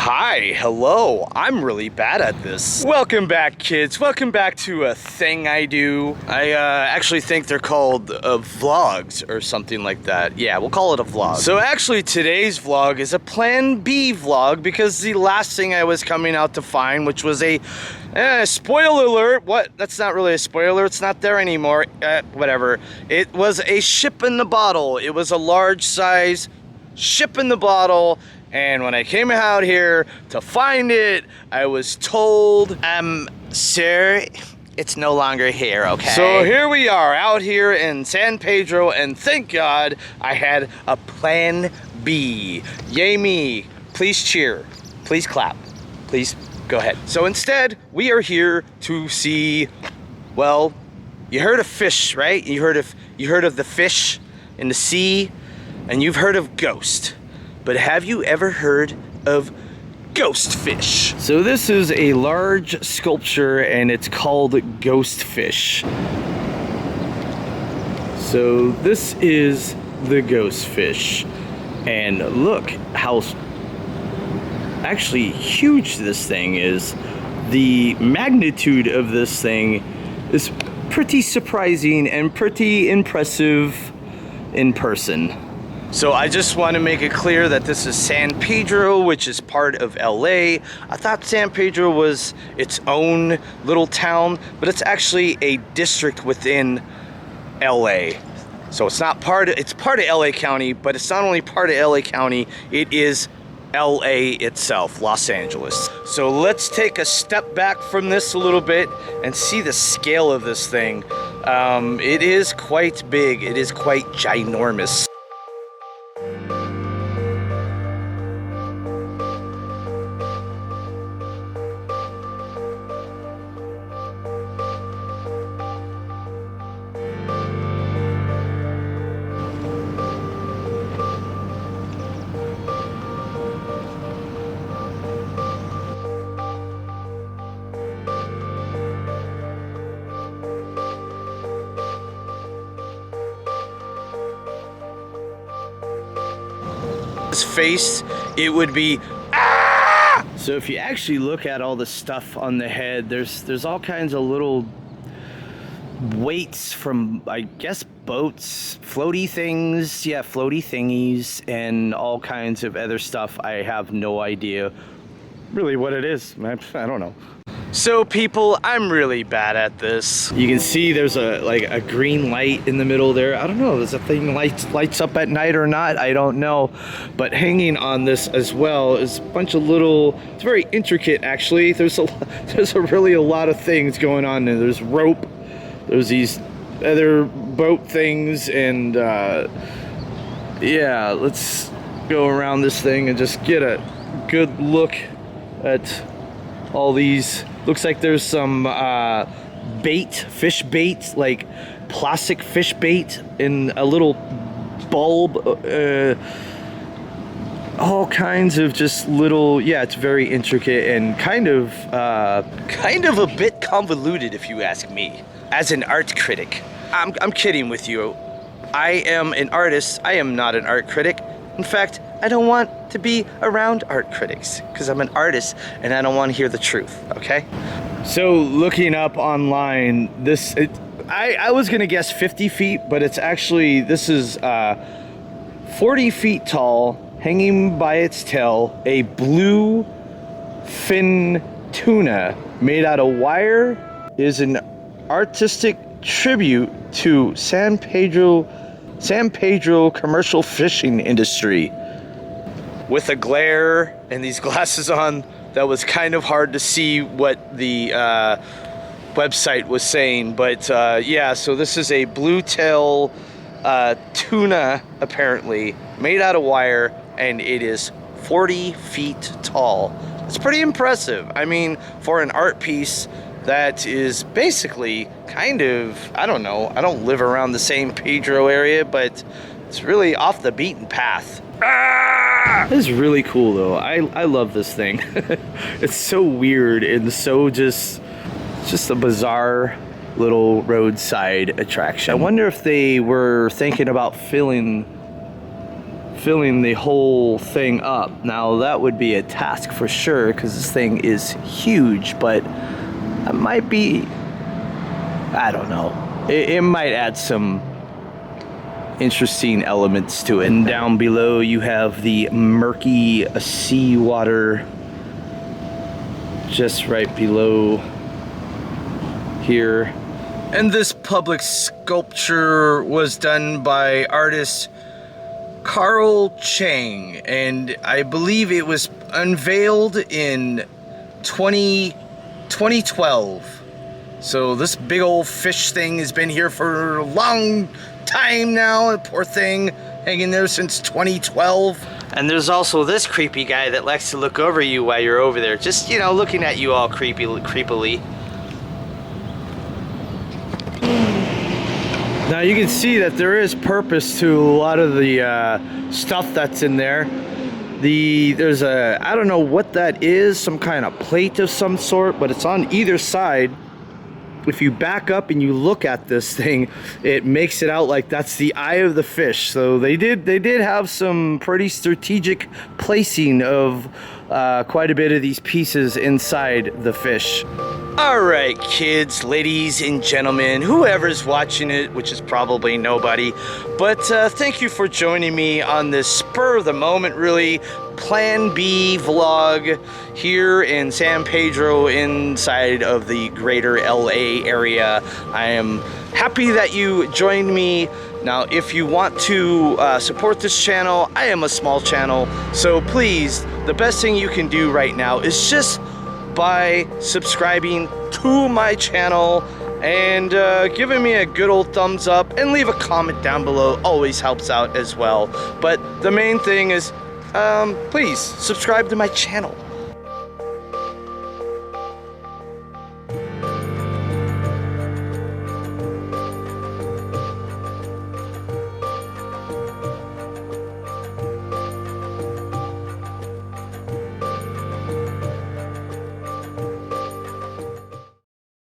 Hi, hello. I'm really bad at this. Welcome back, kids. Welcome back to a thing I do. I actually think they're called vlogs or something like that. Yeah, we'll call it a vlog. So actually today's vlog is a Plan B vlog because the last thing I was coming out to find, which was a spoiler alert. What? That's not really a spoiler. It's not there anymore. Whatever. It was a ship in the bottle. It was a large size ship in the bottle. And when I came out here to find it, I was told, sir, it's no longer here, okay? So here we are out here in San Pedro, and thank God I had a Plan B. Yay me. Please cheer. Please clap. Please go ahead. So instead, we are here to see, well, you heard of fish, right? You heard of the fish in the sea, and you've heard of ghost. But have you ever heard of ghost fish? So this is a large sculpture and it's called ghost fish. So this is the ghost fish. And look how actually huge this thing is. The magnitude of this thing is pretty surprising and pretty impressive in person. So I just want to make it clear that this is San Pedro, which is part of LA. I thought San Pedro was its own little town, but it's actually a district within LA. So it's part of LA County, but it's not only part of LA County, it is LA itself, Los Angeles. So let's take a step back from this a little bit and see the scale of this thing. It is quite big, it is quite ginormous. His face, it would be ah! So if you actually look at all the stuff on the head, there's all kinds of little weights from, I guess, boats, floaty things, yeah, floaty thingies, and all kinds of other stuff. I have no idea really what it is. I don't know. So people, I'm really bad at this. You can see there's a green light in the middle there. I don't know, does that thing lights up at night or not? I don't know. But hanging on this as well is a bunch of little, it's very intricate actually. There's really a lot of things going on there. There's rope, there's these other boat things, and yeah, let's go around this thing and just get a good look at all these. Looks like there's some fish bait, like plastic fish bait in a little bulb. All kinds of just little, yeah, it's very intricate and kind of a bit convoluted if you ask me. As an art critic, I'm kidding with you. I am an artist, I am not an art critic. In fact, I don't want to be around art critics because I'm an artist and I don't want to hear the truth, okay? So looking up online, I was gonna guess 50 feet, but it's actually, this is 40 feet tall, hanging by its tail, a blue fin tuna made out of wire, is an artistic tribute to San Pedro commercial fishing industry. With a glare and these glasses on, that was kind of hard to see what the website was saying, but yeah, so this is a blue tail tuna, apparently, made out of wire, and it is 40 feet tall. It's pretty impressive. I mean, for an art piece that is basically kind of, I don't know, I don't live around the San Pedro area, but it's really off the beaten path. Ah! This is really cool though. I love this thing. It's so weird and so just a bizarre little roadside attraction. I wonder if they were thinking about filling filling the whole thing up. Now that would be a task for sure because this thing is huge, but it might be, I don't know, it might add some interesting elements to it. And down below you have the murky seawater just right below here. And this public sculpture was done by artist Carl Chang, and I believe it was unveiled in 2012. So this big old fish thing has been here for a long time now. Poor thing, hanging there since 2012. And there's also this creepy guy that likes to look over you while you're over there, just, you know, looking at you all creepily. Now you can see that there is purpose to a lot of the stuff that's in there. There's a, I don't know what that is, some kind of plate of some sort, but it's on either side. If you back up and you look at this thing, it makes it out like that's the eye of the fish. So they did have some pretty strategic placing of quite a bit of these pieces inside the fish. All right, kids, ladies and gentlemen, whoever's watching it, which is probably nobody, but thank you for joining me on this spur of the moment, really, Plan B vlog here in San Pedro inside of the greater LA area. I am happy that you joined me. Now, if you want to support this channel, I am a small channel, so please, the best thing you can do right now is just by subscribing to my channel and giving me a good old thumbs up, and leave a comment down below always helps out as well. But the main thing is, please subscribe to my channel.